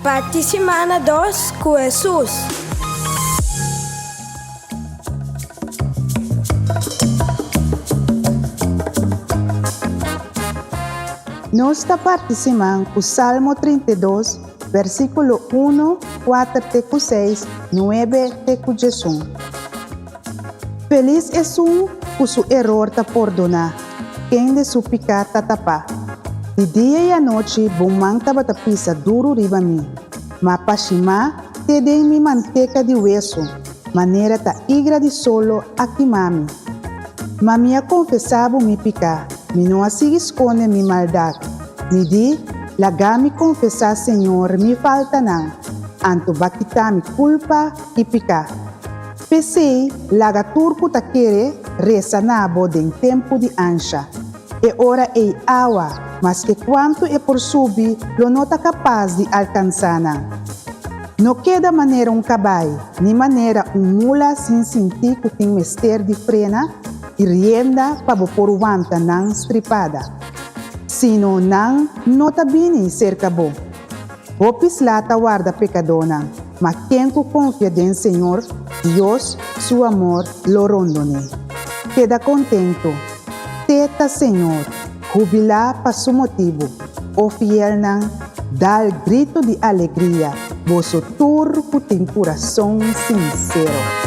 Parte semana 2 com Jesus. Nós está participando com o Salmo 32, versículo 1, 4 teco 6, 9 teco 11. Feliz é um que seu erro está perdonar, quem de seu pecado está tapar. De dia e à noite, bom man estava pisa duro riba mim, mas para chimar, te dei mi manteca de hueso, maneira ta igra de solo aqui mami. Mas minha confessava mi pecado, me não assim esconde mi maldade. Me di, laga mi confessar, Senhor, mi falta não, anto vai quitar mi culpa e pecado. Pensei, laga turco ta querer, reza nabo em tempo de ancha. E ora é água, mas que quanto é por subir, lo não está capaz de alcançar. Não queda maneira caballo, nem maneira mula sem sentir que tem mester de frena e rienda para por wanta não estripada. Sino não tá bem cerca bom. O pislata guarda pecadona, mas quem confia em Senhor, Deus, seu amor, lo rondone. Queda contento. Teta Senhor, jubilar para seu motivo. O fiel dá grito de alegria, vosso turco tem coração sincero.